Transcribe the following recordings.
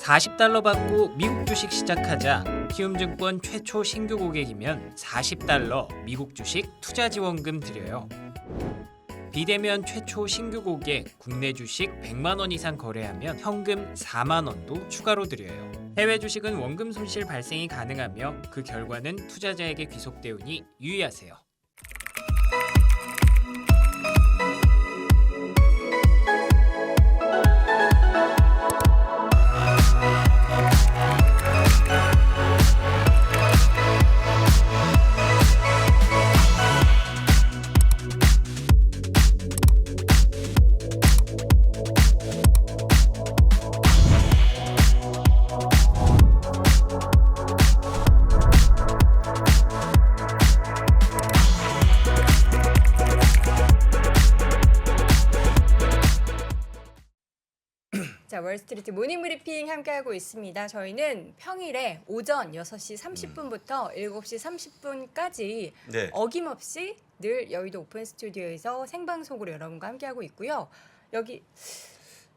$40 받고 미국 주식 시작하자. 키움증권 최초 신규 고객이면 $40 미국 주식 투자 지원금 드려요. 비대면 최초 신규 고객 국내 주식 100만 원 이상 거래하면 현금 4만 원도 추가로 드려요. 해외 주식은 원금 손실 발생이 가능하며 그 결과는 투자자에게 귀속되오니 유의하세요. 자, 월스트리트 모닝 브리핑 함께하고 있습니다. 저희는 평일에 오전 6시 30분부터 7시 30분까지 네. 어김없이 늘 여의도 오픈 스튜디오에서 생방송으로 여러분과 함께하고 있고요. 여기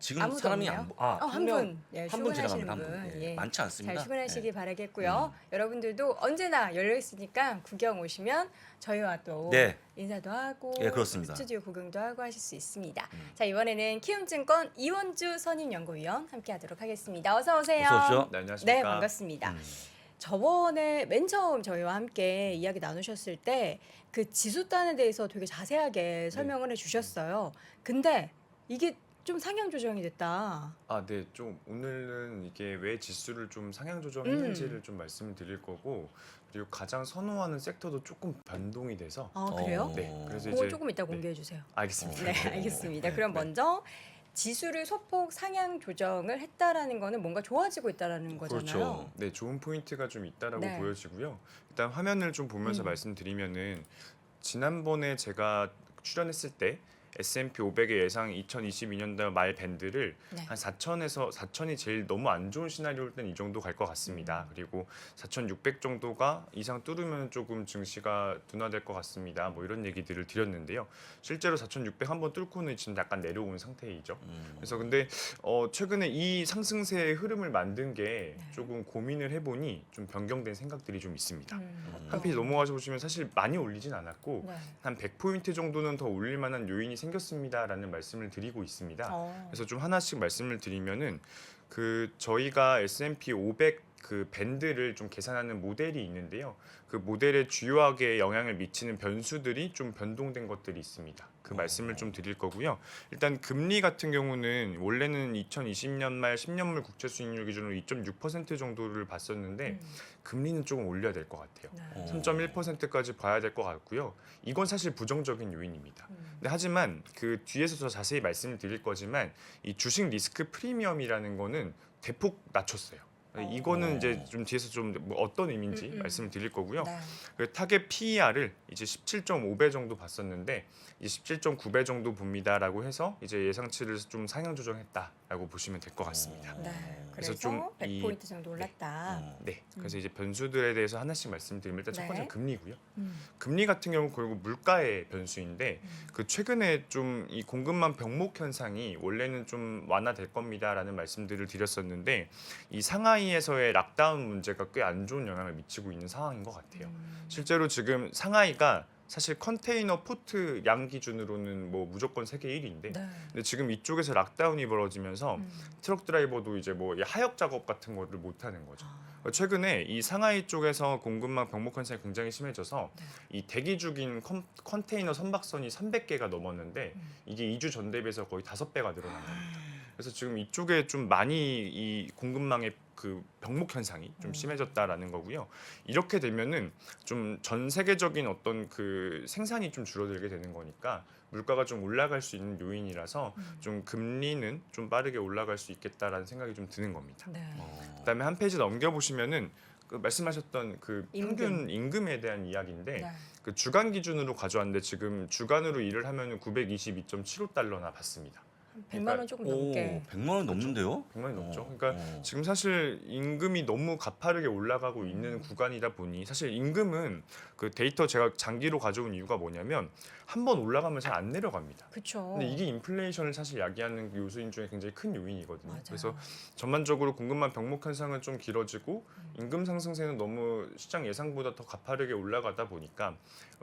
지금 아무도 사람이 없네요. 안 보. 한 분. 예, 한 분 출근하시는 지나갑니다. 한 분. 분. 예. 예. 많지 않습니다. 잘 출근하시기 예. 바라겠고요. 여러분들도 언제나 열려 있으니까 구경 오시면 저희와 또 네. 인사도 하고 예, 그렇습니다. 스튜디오 구경도 하고 하실 수 있습니다. 자, 이번에는 키움증권 이원주 선임연구위원 함께하도록 하겠습니다. 어서 오세요. 어서 오십시오. 네, 안녕하십니까. 네, 반갑습니다. 저번에 맨 처음 저희와 함께 이야기 나누셨을 때 그 지수단에 대해서 되게 자세하게 설명을 해주셨어요. 근데 이게 좀 상향 조정이 됐다. 아, 네, 좀 오늘은 이게 왜 지수를 좀 상향 조정했는지를 좀 말씀을 드릴 거고, 그리고 가장 선호하는 섹터도 조금 변동이 돼서. 아, 그래요? 네, 그래서 그거 이제 조금 이따 네, 공개해 주세요. 알겠습니다. 네, 알겠습니다. 그럼 네. 먼저 지수를 소폭 상향 조정을 했다라는 거는 뭔가 좋아지고 있다라는 거잖아요. 그렇죠. 네, 좋은 포인트가 좀 있다라고 네. 보여지고요. 일단 화면을 좀 보면서 말씀드리면은 지난번에 제가 출연했을 때 S&P 500의 예상 2022년도 말 밴드를 네. 한 4천에서 4천이 제일 너무 안 좋은 시나리오일 땐 이 정도 갈 것 같습니다. 그리고 4,600 정도가 이상 뚫으면 조금 증시가 둔화될 것 같습니다. 뭐 이런 얘기들을 드렸는데요. 실제로 4,600 한번 뚫고는 지금 약간 내려온 상태이죠. 그래서 근데 최근에 이 상승세의 흐름을 만든 게 조금 고민을 해보니 좀 변경된 생각들이 좀 있습니다. 한 페이지 넘어가서 보시면 사실 많이 올리진 않았고 네. 한 100포인트 정도는 더 올릴 만한 요인이 생겼습니다라는 말씀을 드리고 있습니다. 그래서 좀 하나씩 말씀을 드리면은 그 저희가 S&P 500 그 밴드를 좀 계산하는 모델이 있는데요. 그 모델에 주요하게 영향을 미치는 변수들이 좀 변동된 것들이 있습니다. 그 말씀을 좀 드릴 거고요. 일단 금리 같은 경우는 원래는 2020년 말 10년물 국채 수익률 기준으로 2.6% 정도를 봤었는데 금리는 조금 올려야 될 것 같아요. 네. 3.1%까지 봐야 될 것 같고요. 이건 사실 부정적인 요인입니다. 근데 하지만 그 뒤에서 더 자세히 말씀을 드릴 거지만 이 주식 리스크 프리미엄이라는 거는 대폭 낮췄어요. 이거는 이제 좀 뒤에서 좀 뭐 어떤 의미인지 말씀을 드릴 거고요. 네. 그 타겟 PER을 이제 17.5배 정도 봤었는데 이제 17.9배 정도 봅니다라고 해서 이제 예상치를 좀 상향 조정했다라고 보시면 될 것 같습니다. 네. 그래서 그래서 좀 100포인트 정도 올랐다. 네, 그래서 이제 변수들에 대해서 하나씩 말씀드리면 일단 첫 네. 번째는 금리고요. 음. 금리 같은 경우 결국 물가의 변수인데 그 최근에 좀 이 공급망 병목 현상이 원래는 좀 완화될 겁니다라는 말씀들을 드렸었는데 이 상하이에서의 락다운 문제가 꽤 안 좋은 영향을 미치고 있는 상황인 것 같아요. 실제로 지금 상하이가 사실 컨테이너 포트 양 기준으로는 뭐 무조건 세계 1위인데 네. 근데 지금 이쪽에서 락다운이 벌어지면서 트럭 드라이버도 이제 뭐 하역 작업 같은 거를 못 하는 거죠. 최근에 이 상하이 쪽에서 공급망 병목 현상이 굉장히 심해져서 이 대기 중인 컨테이너 선박선이 300개가 넘었는데 이게 2주 전 대비해서 거의 5배가 늘어난 겁니다. 그래서 지금 이쪽에 좀 많이 이 공급망의 그 병목 현상이 좀 심해졌다라는 거고요. 이렇게 되면은 좀 전 세계적인 어떤 그 생산이 좀 줄어들게 되는 거니까 물가가 좀 올라갈 수 있는 요인이라서 좀 금리는 좀 빠르게 올라갈 수 있겠다라는 생각이 좀 드는 겁니다. 네. 그다음에 한 페이지 넘겨 보시면은 그 말씀하셨던 그 평균 임금에 대한 이야기인데 네. 그 주간 기준으로 가져왔는데 지금 주간으로 일을 하면은 922.75달러나 받습니다. 100만 원 조금 넘게. 100만 원 넘는데요? 100만 원이 넘죠. 그러니까 지금 사실 임금이 너무 가파르게 올라가고 있는 구간이다 보니 사실 임금은 그 데이터 제가 장기로 가져온 이유가 뭐냐면 한 번 올라가면 잘 안 내려갑니다. 그렇죠. 근데 이게 인플레이션을 사실 야기하는 요소인 중에 굉장히 큰 요인이거든요. 맞아요. 그래서 전반적으로 공급망 병목 현상은 좀 길어지고 임금 상승세는 너무 시장 예상보다 더 가파르게 올라가다 보니까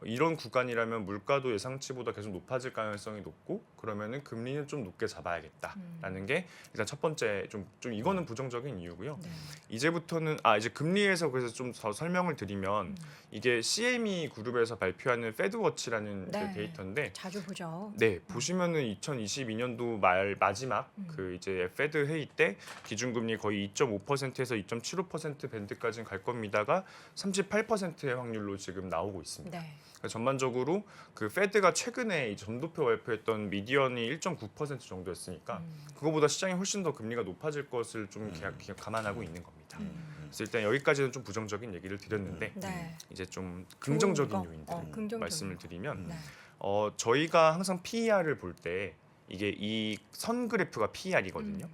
이런 구간이라면 물가도 예상치보다 계속 높아질 가능성이 높고 그러면은 금리는 좀 높게 잡아야겠다라는 게 일단 첫 번째 좀 이거는 부정적인 이유고요. 네. 이제부터는 이제 금리에서 그래서 좀 더 설명을 드리면 이게 CME 그룹에서 발표하는 페드워치라는 네. 그 데이터인데 자주 보죠. 네, 보시면은 2022년도 마지막 그 이제 페드 회의 때 기준금리 거의 2.5%에서 2.75% 밴드까지는 갈 겁니다가 38%의 확률로 지금 나오고 있습니다. 네. 그러니까 전반적으로 그 페드가 최근에 이 점도표 발표했던 미디언이 1.9% 정도였으니까 그거보다 시장이 훨씬 더 금리가 높아질 것을 좀 감안하고 있는 겁니다. 그래서 일단 여기까지는 좀 부정적인 얘기를 드렸는데 네. 이제 좀 긍정적인 좋은 거. 요인들 긍정적인 말씀을 거. 드리면 네. 저희가 항상 PER을 볼 때 이게 이 선 그래프가 PER이거든요.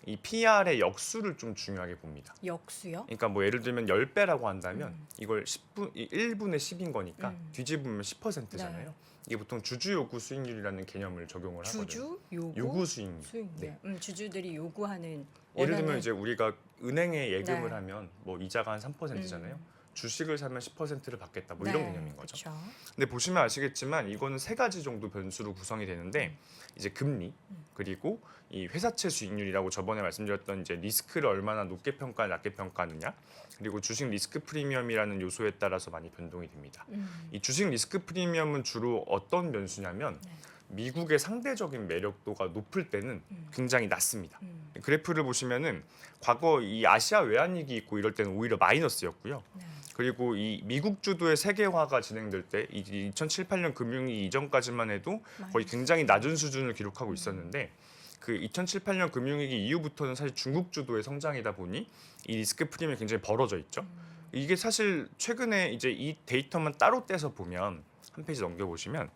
이 PER의 역수를 좀 중요하게 봅니다. 역수요? 그러니까 뭐 예를 들면 10배라고 한다면 이걸 1분의 10인 거니까 뒤집으면 10%잖아요. 네. 이게 보통 주주 요구 수익률이라는 개념을 적용을 하거든요. 주주 요구 요구 수익률. 수익률. 주주들이 요구하는 예를 원하는- 들면 이제 우리가 은행에 예금을 네. 하면 뭐 이자가 한 3%잖아요. 주식을 사면 10%를 받겠다. 뭐 이런 개념인 거죠. 그쵸. 근데 보시면 아시겠지만 이거는 세 가지 정도 변수로 구성이 되는데 이제 금리 그리고 이 회사채 수익률이라고 저번에 말씀드렸던 이제 리스크를 얼마나 높게 평가 낮게 평가하느냐 그리고 주식 리스크 프리미엄이라는 요소에 따라서 많이 변동이 됩니다. 이 주식 리스크 프리미엄은 주로 어떤 변수냐면 미국의 상대적인 매력도가 높을 때는 굉장히 낮습니다. 그래프를 보시면은 과거 이 아시아 외환위기 있고 이럴 때는 오히려 마이너스였고요. 네. 그리고 이 미국 주도의 세계화가 진행될 때 2007, 8년 금융위기 이전까지만 해도 거의 굉장히 낮은 수준을 기록하고 있었는데 그 2007, 8년 금융위기 이후부터는 사실 중국 주도의 성장이다 보니 이 리스크 프리미엄이 굉장히 벌어져 있죠. 이게 사실 최근에 이제 이 데이터만 따로 떼서 보면 한 페이지 넘겨보시면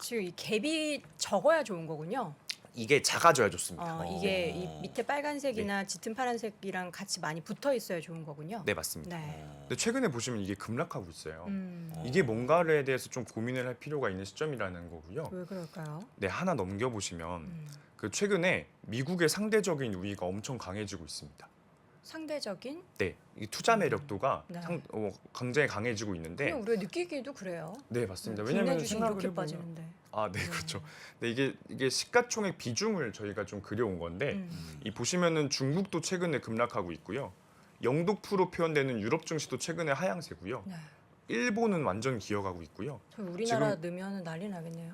지금 이 갭이 적어야 좋은 거군요. 이게 작아져야 좋습니다. 이게 이 밑에 빨간색이나 짙은 파란색이랑 같이 많이 붙어 있어야 좋은 거군요. 네, 맞습니다. 네. 근데 최근에 보시면 이게 급락하고 있어요. 이게 어. 뭔가에 대해서 좀 고민을 할 필요가 있는 시점이라는 거고요. 왜 그럴까요? 네, 하나 넘겨보시면 그 최근에 미국의 상대적인 우위가 엄청 강해지고 있습니다. 상대적인? 네, 이 투자 매력도가 네. 굉장히 강해지고 있는데, 그냥 우리가 느끼기도 그래요. 네 맞습니다. 국내 왜냐하면 주식 생각을 이렇게 해보면 빠지는데. 네 그렇죠. 근데 이게 시가총액 비중을 저희가 좀 그려온 건데 이 보시면은 중국도 최근에 급락하고 있고요. 영독프로 표현되는 유럽 증시도 최근에 하향세고요. 네. 일본은 완전 기어가고 있고요. 저 우리나라 넣으면 난리 나겠네요.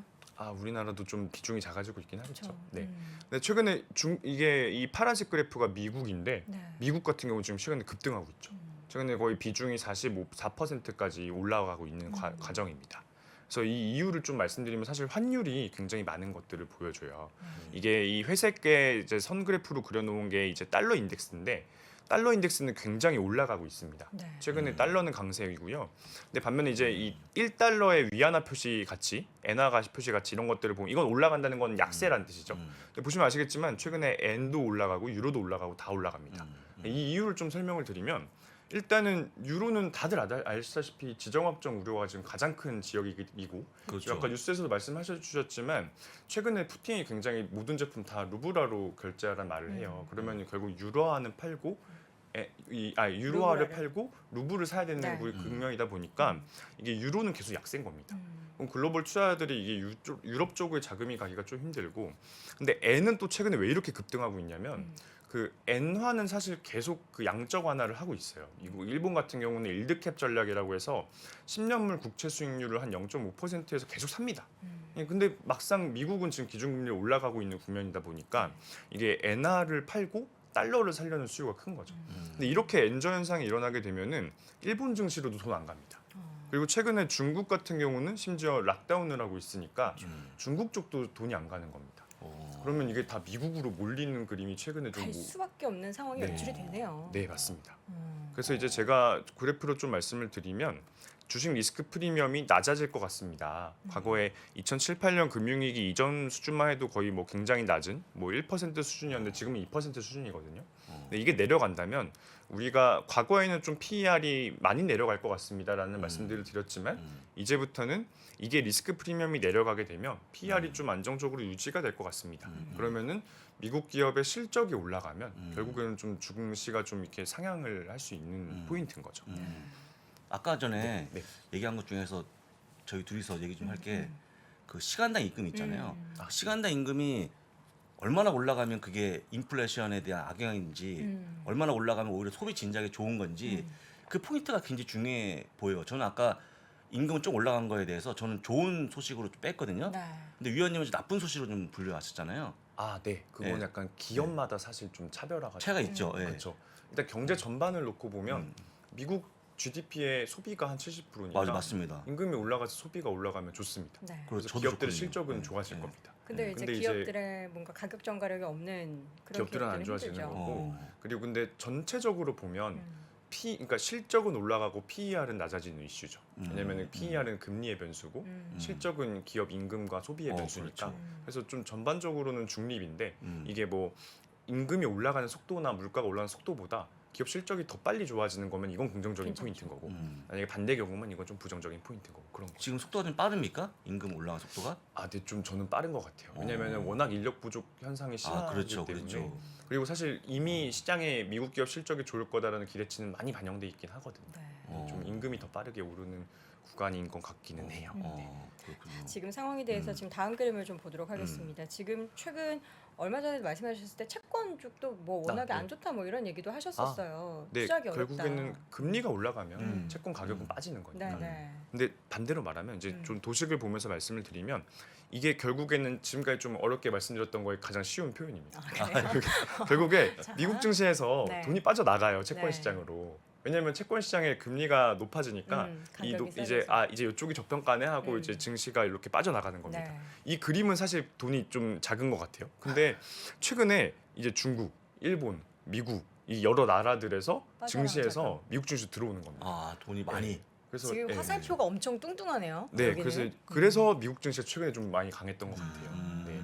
우리나라도 좀 비중이 작아지고 있긴 하겠죠. 그렇죠. 네. 근데 최근에 이게 이 파란색 그래프가 미국인데 네. 미국 같은 경우 지금 최근에 급등하고 있죠. 최근에 거의 비중이 4%까지 올라가고 있는 과정입니다. 그래서 이 이유를 좀 말씀드리면 사실 환율이 굉장히 많은 것들을 보여줘요. 이게 이 회색의 이제 선 그래프로 그려놓은 게 이제 달러 인덱스인데 달러 인덱스는 굉장히 올라가고 있습니다. 네. 최근에 달러는 강세이고요. 근데 반면에 이제 이 1달러의 위안화 표시 가치, 엔화 표시 가치 이런 것들을 보면 이건 올라간다는 건 약세라는 뜻이죠. 근데 보시면 아시겠지만 최근에 엔도 올라가고 유로도 올라가고 다 올라갑니다. 이 이유를 좀 설명을 드리면 일단은 유로는 다들 아시다시피 지정학적 우려가 지금 가장 큰 지역이고 그렇죠. 아까 뉴스에서도 말씀하셨지만 최근에 푸틴이 굉장히 모든 제품 다 루블화로 결제하라는 말을 해요. 그러면 결국 유로화는 팔고 유로화를 루블화를. 팔고 루블을 사야 되는 네. 국면이다 보니까 이게 유로는 계속 약세인 겁니다. 그럼 글로벌 투자자들이 이게 유럽 쪽의 자금이 가기가 좀 힘들고 근데 N은 또 최근에 왜 이렇게 급등하고 있냐면 그 엔화는 사실 계속 그 양적 완화를 하고 있어요. 일본 같은 경우는 일드캡 전략이라고 해서 10년물 국채 수익률을 한 0.5%에서 계속 삽니다. 근데 막상 미국은 지금 기준금리 올라가고 있는 국면이다 보니까 이게 엔화를 팔고 달러를 살려는 수요가 큰 거죠. 근데 이렇게 엔저 현상이 일어나게 되면은 일본 증시로도 돈 안 갑니다. 그리고 최근에 중국 같은 경우는 심지어 락다운을 하고 있으니까 중국 쪽도 돈이 안 가는 겁니다. 그러면 이게 다 미국으로 몰리는 그림이 최근에 좀 갈 수밖에 없는 상황이 네. 연출이 되네요. 네, 맞습니다. 그래서 이제 제가 그래프로 좀 말씀을 드리면 주식 리스크 프리미엄이 낮아질 것 같습니다. 과거에 2007, 8년 금융위기 이전 수준만 해도 거의 뭐 굉장히 낮은 뭐 1% 수준이었는데 지금은 2% 수준이거든요. 근데 이게 내려간다면 우리가 과거에는 좀 PER이 많이 내려갈 것 같습니다라는 말씀들을 드렸지만 이제부터는 이게 리스크 프리미엄이 내려가게 되면 PER이 좀 안정적으로 유지가 될 것 같습니다. 그러면은 미국 기업의 실적이 올라가면 결국에는 좀 증시가 좀 이렇게 상향을 할 수 있는 포인트인 거죠. 아까 전에 네. 얘기한 것 중에서 저희 둘이서 얘기 좀 할게. 그 시간당 임금 있잖아요. 시간당 임금이 얼마나 올라가면 그게 인플레이션에 대한 악영향인지 얼마나 올라가면 오히려 소비 진작에 좋은 건지 그 포인트가 굉장히 중요해 보여요. 저는 아까 임금은 좀 올라간 거에 대해서 저는 좋은 소식으로 좀 뺐거든요. 네. 근데 위원님은 이제 나쁜 소식으로 좀 분류하셨잖아요. 아, 네. 그건 네. 약간 기업마다 사실 좀 차별화가 차이가 있죠. 예. 그렇죠. 일단 경제 전반을 놓고 보면 미국 GDP의 소비가 한 70%니까 맞아, 맞습니다. 임금이 올라가서 소비가 올라가면 좋습니다. 네. 그래서 그래서 저도 기업들의 좋거든요. 실적은 네. 좋아질 네. 겁니다. 근데 이제 근데 이제 기업들의 뭔가 가격 전가력이 없는 그런 기업들은 안 기업들은 좋아지는 힘들죠. 거고. 그리고 근데 전체적으로 보면 그러니까 실적은 올라가고 PER은 낮아지는 이슈죠. 왜냐하면 PER은 금리의 변수고 실적은 기업 임금과 소비의 변수니까. 그렇죠. 그래서 좀 전반적으로는 중립인데 이게 뭐 임금이 올라가는 속도나 물가가 올라가는 속도보다 기업 실적이 더 빨리 좋아지는 거면 이건 긍정적인 괜찮죠. 포인트인 거고 만약에 반대 경우면 이건 좀 부정적인 포인트인 거고 그런 거. 지금 속도가 좀 빠릅니까? 임금 올라가는 속도가? 아, 근데 좀 저는 빠른 것 같아요. 왜냐하면 워낙 인력 부족 현상이 심하기 그렇죠, 때문에. 그렇죠. 그리고 사실 이미 시장에 미국 기업 실적이 좋을 거다라는 기대치는 많이 반영돼 있긴 하거든요. 네. 좀 임금이 더 빠르게 오르는 구간인 것 같기는 해요. 그렇군요. 지금 상황에 대해서 지금 다음 그림을 좀 보도록 하겠습니다. 지금 최근 얼마 전에 말씀하셨을 때 채권 쪽도 뭐 워낙에 네. 안 좋다 뭐 이런 얘기도 하셨었어요. 네, 투자하기 어렵다. 결국에는 금리가 올라가면 채권 가격은 빠지는 거니까. 네, 네. 근데 반대로 말하면 이제 좀 도식을 보면서 말씀을 드리면 이게 결국에는 지금까지 좀 어렵게 말씀드렸던 거에 가장 쉬운 표현입니다. 결국에 자. 미국 증시에서 네. 돈이 빠져나가요 채권 네. 시장으로. 왜냐하면 채권 시장의 금리가 높아지니까 가격이 이제 싸져서. 이제 이쪽이 저평가네 하고 이제 증시가 이렇게 빠져나가는 겁니다. 네. 이 그림은 사실 돈이 좀 작은 것 같아요. 근데 최근에 이제 중국, 일본, 미국 이 여러 나라들에서 증시에서 빠져나가죠. 미국 증시 들어오는 겁니다. 아, 돈이 많이. 그래서 지금 예. 화살표가 엄청 뚱뚱하네요. 네, 여기는. 그래서 미국 증시가 최근에 좀 많이 강했던 것 같아요. 네.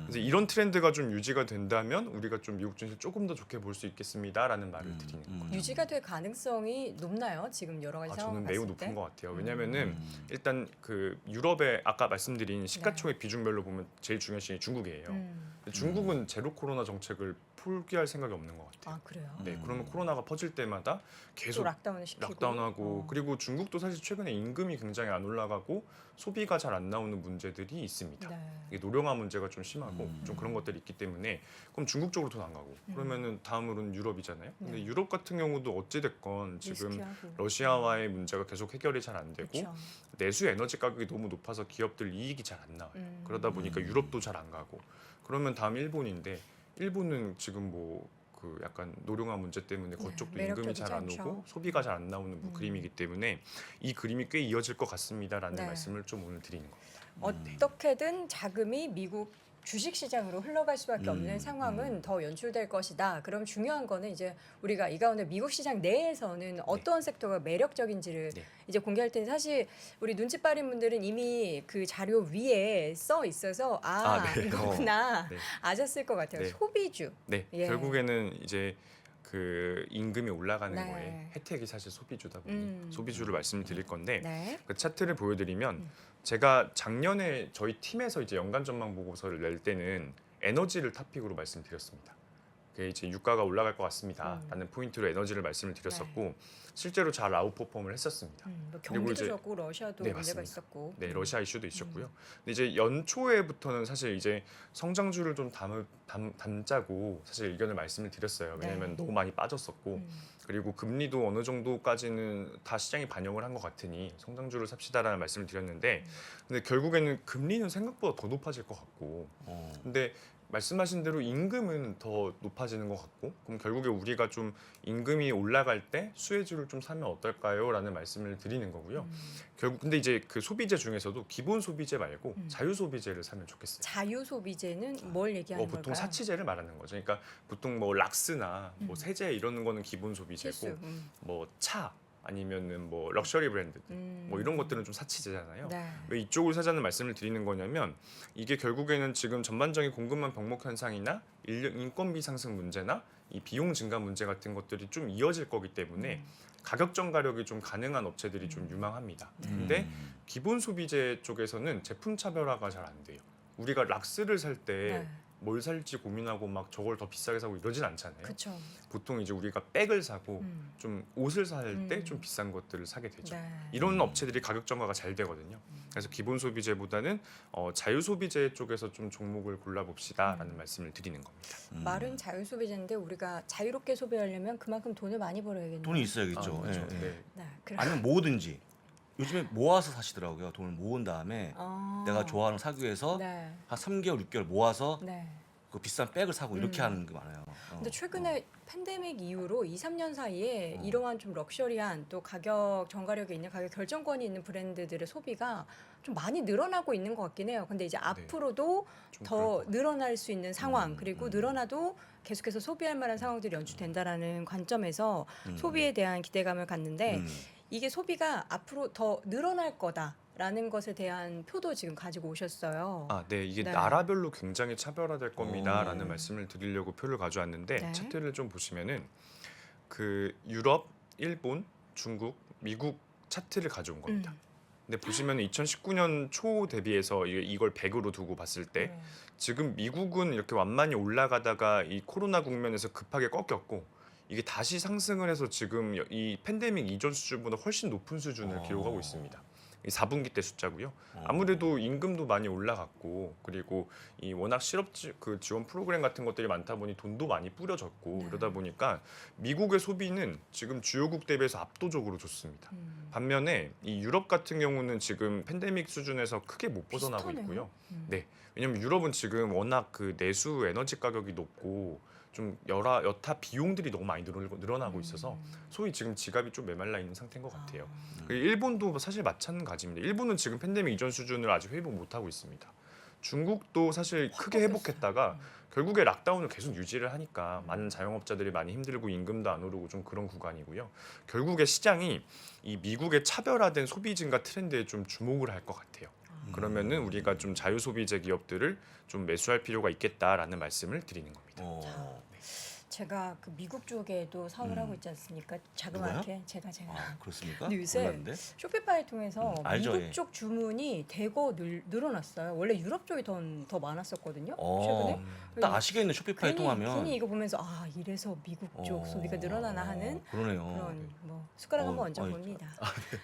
그래서 이런 트렌드가 좀 유지가 된다면 우리가 좀 미국 증시 조금 더 좋게 볼 수 있겠습니다라는 말을 드리는 거죠. 유지가 될 가능성이 높나요? 지금 여러 가지 상황을 저는 매우 봤을 높은 때? 것 같아요. 왜냐하면은 일단 그 유럽의 아까 말씀드린 시가총액 비중별로 보면 제일 중요한 시장이 중국이에요. 근데 중국은 제로 코로나 정책을 포기할 생각이 없는 것 같아요. 아 그래요? 네, 그러면 코로나가 퍼질 때마다 또 계속 락다운을 시키고 락다운하고 그리고 중국도 사실 최근에 임금이 굉장히 안 올라가고 소비가 잘 안 나오는 문제들이 있습니다. 네. 이게 노령화 문제가 좀 심하고 좀 그런 것들이 있기 때문에 그럼 중국 쪽으로 돈 안 가고 그러면은 다음으로는 유럽이잖아요. 근데 네. 유럽 같은 경우도 어찌 됐건 지금 리스키하고. 러시아와의 문제가 계속 해결이 잘 안 되고 그렇죠. 내수 에너지 가격이 너무 높아서 기업들 이익이 잘 안 나와요. 그러다 보니까 유럽도 잘 안 가고 그러면 다음 일본인데 일본은 지금 뭐 그 약간 노령화 문제 때문에 그쪽도 임금이 매력적이지 잘 안 않죠. 오고 소비가 잘 안 나오는 그림이기 때문에 이 그림이 꽤 이어질 것 같습니다라는 네. 말씀을 좀 오늘 드리는 겁니다. 어떻게든 자금이 미국 주식 시장으로 흘러갈 수밖에 없는 상황은 더 연출될 것이다. 그럼 중요한 거는 이제 우리가 이 가운데 미국 시장 내에서는 어떤 섹터가 매력적인지를 네. 이제 공개할 텐데 사실 우리 눈치 빠른 분들은 이미 그 자료 위에 써 있어서 네. 이거구나 네. 아셨을 것 같아요. 네. 소비주. 네, 예. 결국에는 이제 그 임금이 올라가는 네. 거에 혜택이 사실 소비주다 보니 소비주를 말씀을 드릴 건데 네. 그 차트를 보여드리면 제가 작년에 저희 팀에서 이제 연간 전망 보고서를 낼 때는 에너지를 탑픽으로 말씀드렸습니다. 그 이제 유가가 올라갈 것 같습니다라는 포인트로 에너지를 말씀을 드렸었고 실제로 잘 아웃퍼폼을 했었습니다. 뭐 그리고 경기도 이제- 좋고 러시아도 네, 문제가 맞습니다. 있었고. 네, 러시아 이슈도 있었고요. 근데 이제 연초에부터는 사실 이제 성장주를 좀 담자고 사실 의견을 말씀을 드렸어요. 왜냐하면 네. 너무 많이 빠졌었고 그리고 금리도 어느 정도까지는 다 시장이 반영을 한 것 같으니 성장주를 삽시다라는 말씀을 드렸는데 근데 결국에는 금리는 생각보다 더 높아질 것 같고 근데 말씀하신 대로 임금은 더 높아지는 것 같고 그럼 결국에 우리가 좀 임금이 올라갈 때 수혜주를 좀 사면 어떨까요?라는 말씀을 드리는 거고요. 결국 근데 이제 그 소비재 중에서도 기본 소비재 말고 자유 소비재를 사면 좋겠어요. 자유 소비재는 뭘 얘기하는 보통 걸까요? 사치재를 말하는 거죠. 그러니까 보통 뭐 락스나 뭐 세제 이런 거는 기본 소비재고 필수. 뭐 차, 아니면은 뭐 럭셔리 브랜드 뭐 이런 것들은 좀 사치제잖아요. 네. 왜 이쪽을 사자는 말씀을 드리는 거냐면 이게 결국에는 지금 전반적인 공급망 병목 현상이나 인건비 상승 문제나 이 비용 증가 문제 같은 것들이 좀 이어질 거기 때문에 가격 전가력이 좀 가능한 업체들이 좀 유망합니다. 근데 기본 소비재 쪽에서는 제품 차별화가 잘 안 돼요. 우리가 락스를 살 때 뭘 네. 살지 고민하고 막 저걸 더 비싸게 사고 이러진 않잖아요. 그렇죠. 보통 이제 우리가 백을 사고 좀 옷을 살 때 좀 음. 비싼 것들을 사게 되죠. 네. 이런 업체들이 가격 전가가 잘 되거든요. 그래서 기본 소비재보다는 자유 소비재 쪽에서 좀 종목을 골라봅시다라는 말씀을 드리는 겁니다. 말은 자유 소비재인데 우리가 자유롭게 소비하려면 그만큼 돈을 많이 벌어야겠네요. 돈이 있어야겠죠. 그렇죠. 예, 예. 네. 네. 그래. 아니면 뭐든지 요즘에 모아서 사시더라고요. 돈을 모은 다음에 내가 좋아하는 거 사기 위해서 네. 한 3개월, 6개월 모아서 네. 그 비싼 백을 사고 이렇게 하는 게 많아요. 근데 최근에 팬데믹 이후로 2, 3년 사이에 이러한 좀 럭셔리한 또 가격 전가력이 있는 가격 결정권이 있는 브랜드들의 소비가 좀 많이 늘어나고 있는 것 같긴 해요. 근데 이제 앞으로도 좀 그럴 더 것 같아요. 늘어날 수 있는 상황 그리고 늘어나도 계속해서 소비할 만한 상황들이 연출된다라는 관점에서 소비에 대한 기대감을 갖는데 이게 소비가 앞으로 더 늘어날 거다라는 것에 대한 표도 지금 가지고 오셨어요. 아, 네, 이게 네. 나라별로 굉장히 차별화될 겁니다라는 오. 말씀을 드리려고 표를 가져왔는데 네. 차트를 좀 보시면은 그 유럽, 일본, 중국, 미국 차트를 가져온 겁니다. 근데 보시면 2019년 초 대비해서 이걸 100으로 두고 봤을 때 네. 지금 미국은 이렇게 완만히 올라가다가 이 코로나 국면에서 급하게 꺾였고 이게 다시 상승을 해서 지금 이 팬데믹 이전 수준보다 훨씬 높은 수준을 기록하고 있습니다. 이 4분기 때 숫자고요. 아무래도 임금도 많이 올라갔고 그리고 이 워낙 실업 그 지원 프로그램 같은 것들이 많다 보니 돈도 많이 뿌려졌고 네. 그러다 보니까 미국의 소비는 지금 주요국 대비해서 압도적으로 좋습니다. 반면에 이 유럽 같은 경우는 지금 팬데믹 수준에서 크게 못 벗어나고 비슷하네요. 있고요. 네, 왜냐면 유럽은 지금 워낙 그 내수 에너지 가격이 높고 좀 여타 비용들이 너무 많이 늘어나고 있어서 소위 지금 지갑이 좀 메말라 있는 상태인 것 같아요. 그리고 일본도 사실 마찬가지입니다. 일본은 지금 팬데믹 이전 수준을 아직 회복 못하고 있습니다. 중국도 사실 크게 회복했다가 결국에 락다운을 계속 유지를 하니까 많은 자영업자들이 많이 힘들고 임금도 안 오르고 좀 그런 구간이고요. 결국에 시장이 이 미국의 차별화된 소비 증가 트렌드에 좀 주목을 할 것 같아요. 그러면은 우리가 좀 자유 소비재 기업들을 좀 매수할 필요가 있겠다라는 말씀을 드리는 겁니다. 제가 그 미국 쪽에도 사업을 하고 있지 않습니까? 자그마하게 제가 아, 그렇습니까? 근데 요새 몰랐는데? 쇼피파이 통해서 알죠, 미국 예. 쪽 주문이 대거 늘어났어요. 원래 유럽 쪽이 더 많았었거든요. 어, 최근에. 딱 아시겠네. 쇼피파이 통하면. 괜히 이거 보면서 아 이래서 미국 쪽 소비가 늘어나나 하는 그러네요. 그런 뭐 숟가락 한번 얹어 어이, 봅니다.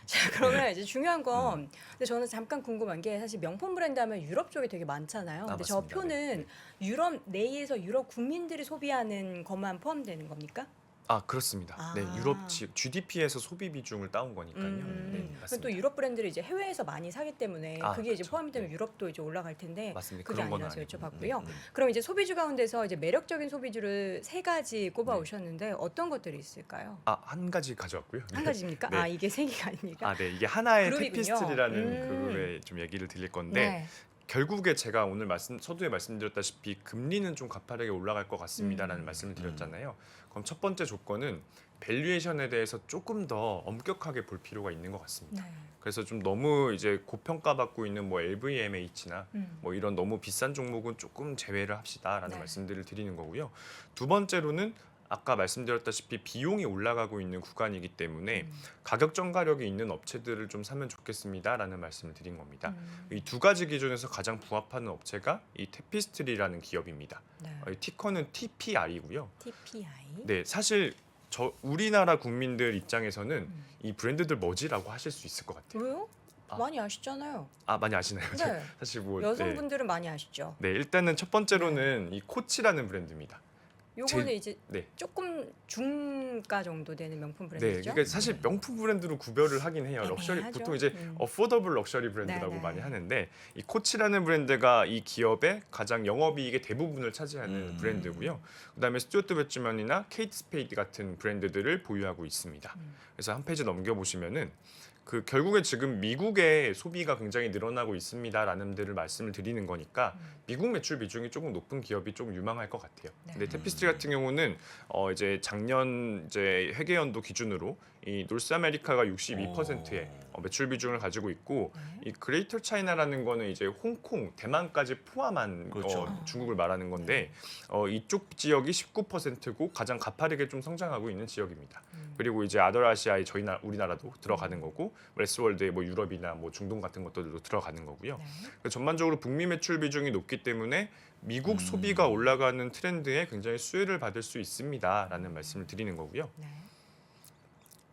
자 그러면 이제 중요한 건 근데 저는 잠깐 궁금한 게 사실 명품 브랜드 하면 유럽 쪽이 되게 많잖아요. 근데 저 맞습니다. 표는 유럽 내에서 유럽 국민들이 소비하는 것만 포함되는 겁니까? 아, 그렇습니다. 아. 네, 유럽 GDP에서 소비 비중을 따온 거니까요. 네, 그럼 맞습니다. 또 유럽 브랜드를 이제 해외에서 많이 사기 때문에 아, 그게 이제 그렇죠. 포함이 되면 네. 유럽도 이제 올라갈 텐데 맞습니다. 그게 그런 건 아니라서 아니고. 여쭤봤고요. 그럼 이제 소비주 가운데서 이제 매력적인 소비주를 3가지 꼽아 네. 오셨는데 어떤 것들이 있을까요? 아, 한 가지 가져왔고요. 한 가지입니까? 네. 아 이게 3개가 아닙니까? 아, 네, 이게 하나의 그룹이군요. 테피스트리라는 그룹의 좀 얘기를 드릴 건데 네. 결국에 제가 오늘 서두에 말씀드렸다시피 금리는 좀 가파르게 올라갈 것 같습니다라는 말씀을 드렸잖아요. 그럼 첫 번째 조건은 밸류에이션에 대해서 조금 더 엄격하게 볼 필요가 있는 것 같습니다. 네. 그래서 좀 너무 이제 고평가받고 있는 뭐 LVMH나 음. 뭐 이런 너무 비싼 종목은 조금 제외를 합시다라는 네. 말씀들을 드리는 거고요. 두 번째로는 아까 말씀드렸다시피 비용이 올라가고 있는 구간이기 때문에 가격 전가력이 있는 업체들을 좀 사면 좋겠습니다라는 말씀을 드린 겁니다. 이 두 가지 기준에서 가장 부합하는 업체가 이 테피스트리라는 기업입니다. 네. 이 티커는 TPR이고요. TPI. 네, 사실 우리나라 국민들 입장에서는 이 브랜드들 뭐지라고 하실 수 있을 것 같아요. 왜요? 아. 많이 아시잖아요. 아, 많이 아시나요? 네. 사실 뭐 여성분들은 많이 아시죠. 네, 일단은 첫 번째로는 이 코치라는 브랜드입니다. 요거는 이제 네. 조금 중가 정도 되는 명품 네, 브랜드죠. 그러니까 사실 명품 브랜드로 구별을 하긴 해요. 럭셔리 애매하죠. 보통 이제 어포더블 럭셔리 브랜드라고 네네. 많이 하는데 이 코치라는 브랜드가 이 기업의 가장 영업이익의 대부분을 차지하는 브랜드고요. 그다음에 스튜어트 배츠만이나 케이트 스페이드 같은 브랜드들을 보유하고 있습니다. 그래서 한 페이지 넘겨 보시면은 그 결국에 지금 미국의 소비가 굉장히 늘어나고 있습니다라는 데를 말씀을 드리는 거니까 미국 매출 비중이 조금 높은 기업이 조금 유망할 것 같아요. 네. 근데 테피스트리 같은 경우는 이제 작년 이제 회계연도 기준으로 이 노스 아메리카가 62%의 매출 비중을 가지고 있고 이 그레이터 차이나라는 거는 이제 홍콩, 대만까지 포함한 그렇죠. 중국을 말하는 건데 이쪽 지역이 19%고 가장 가파르게 좀 성장하고 있는 지역입니다. 그리고 이제 아더라시아에 우리나라도 들어가는 거고 웨스트월드의 뭐 유럽이나 뭐 중동 같은 것들도 들어가는 거고요. 그래서 전반적으로 북미 매출 비중이 높기 때문에 미국 소비가 올라가는 트렌드에 굉장히 수혜를 받을 수 있습니다라는 말씀을 드리는 거고요. 네.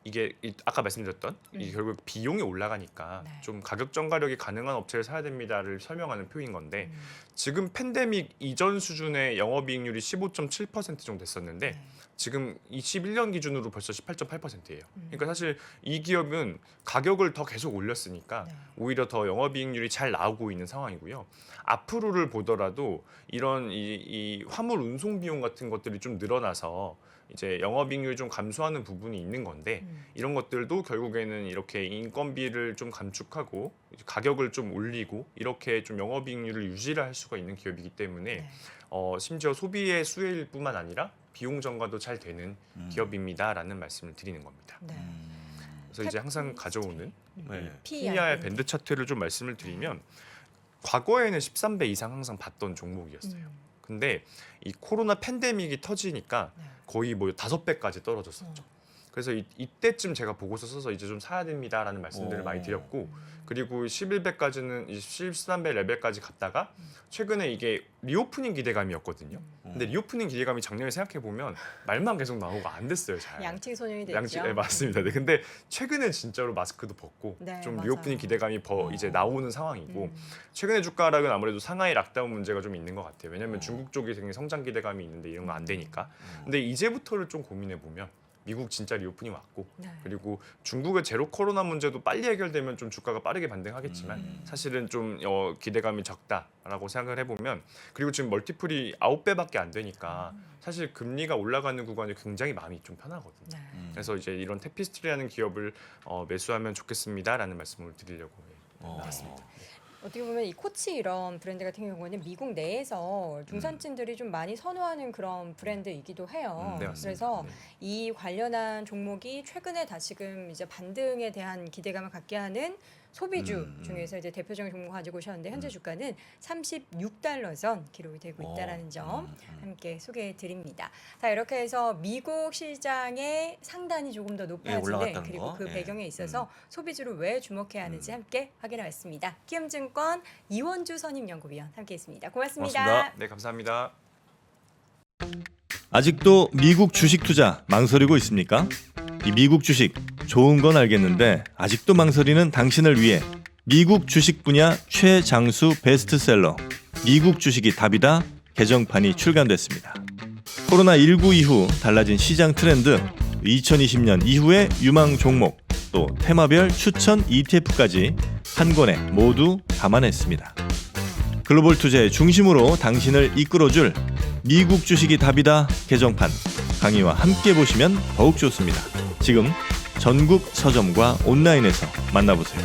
이게 아까 말씀드렸던 이게 결국 비용이 올라가니까 네. 좀 가격 전가력이 가능한 업체를 사야 됩니다를 설명하는 표인 건데 지금 팬데믹 이전 수준의 영업이익률이 15.7% 정도 됐었는데 네. 지금 21년 기준으로 벌써 18.8%예요. 그러니까 사실 이 기업은 가격을 더 계속 올렸으니까 네. 오히려 더 영업이익률이 잘 나오고 있는 상황이고요. 앞으로를 보더라도 이런 이 화물 운송 비용 같은 것들이 좀 늘어나서 이제 영업이익률이 좀 감소하는 부분이 있는 건데 이런 것들도 결국에는 이렇게 인건비를 좀 감축하고 가격을 좀 올리고 이렇게 좀 영업이익률을 유지를 할 수가 있는 기업이기 때문에 네. 심지어 소비의 수혜일 뿐만 아니라 비용 전가도 잘 되는 기업입니다라는 말씀을 드리는 겁니다. 네. 그래서 이제 항상 가져오는 네. PER 밴드 차트를 좀 말씀을 드리면 과거에는 13배 이상 항상 봤던 종목이었어요. 근데 이 코로나 팬데믹이 터지니까 네. 거의 뭐 5배까지 떨어졌었죠. 그래서 이때쯤 제가 보고서 써서 이제 좀 사야 됩니다라는 말씀들을 많이 드렸고 그리고 11배까지는 13배 레벨까지 갔다가 최근에 이게 리오프닝 기대감이었거든요. 근데 리오프닝 기대감이 작년에 생각해 보면 말만 계속 나오고 안 됐어요. 잘. 양측 소년이 됐죠. 네, 맞습니다. 네, 근데 최근에 진짜로 마스크도 벗고 네, 좀 맞아요. 리오프닝 기대감이 이제 나오는 상황이고 최근에 주가 하락은 아무래도 상하이 락다운 문제가 좀 있는 것 같아요. 왜냐하면 중국 쪽이 굉장히 성장 기대감이 있는데 이런 거 안 되니까. 근데 이제부터를 좀 고민해 보면 미국 진짜 리오프닝 왔고 네. 그리고 중국의 제로 코로나 문제도 빨리 해결되면 좀 주가가 빠르게 반등하겠지만 사실은 좀 기대감이 적다라고 생각을 해보면 그리고 지금 멀티플이 9배밖에 안 되니까 사실 금리가 올라가는 구간이 굉장히 마음이 좀 편하거든요. 네. 그래서 이제 이런 테피스트리라는 기업을 매수하면 좋겠습니다라는 말씀을 드리려고 나왔습니다. 어떻게 보면 이 코치 이런 브랜드 같은 경우는 미국 내에서 중산층들이 좀 많이 선호하는 그런 브랜드이기도 해요. 네, 맞습니다. 그래서 네. 이 관련한 종목이 최근에 다시금 이제 반등에 대한 기대감을 갖게 하는 소비주 중에서 이제 대표적인 종목 가지고 오셨는데 현재 주가는 36달러 선 기록이 되고 있다라는 점 함께 소개해 드립니다. 자, 이렇게 해서 미국 시장의 상단이 조금 더 높아지는 올라갔다는 그리고 거. 그 예. 배경에 있어서 소비주를 왜 주목해야 하는지 함께 확인해봤습니다. 키움증권 이원주 선임연구위원 함께했습니다. 고맙습니다. 고맙습니다. 네, 감사합니다. 아직도 미국 주식 투자 망설이고 있습니까? 이 미국 주식 좋은 건 알겠는데 아직도 망설이는 당신을 위해 미국 주식 분야 최장수 베스트셀러 미국 주식이 답이다 개정판이 출간됐습니다. 코로나19 이후 달라진 시장 트렌드, 2020년 이후의 유망 종목, 또 테마별 추천 ETF까지 한 권에 모두 담아냈습니다. 글로벌 투자의 중심으로 당신을 이끌어줄 미국 주식이 답이다 개정판 강의와 함께 보시면 더욱 좋습니다. 지금 전국 서점과 온라인에서 만나보세요.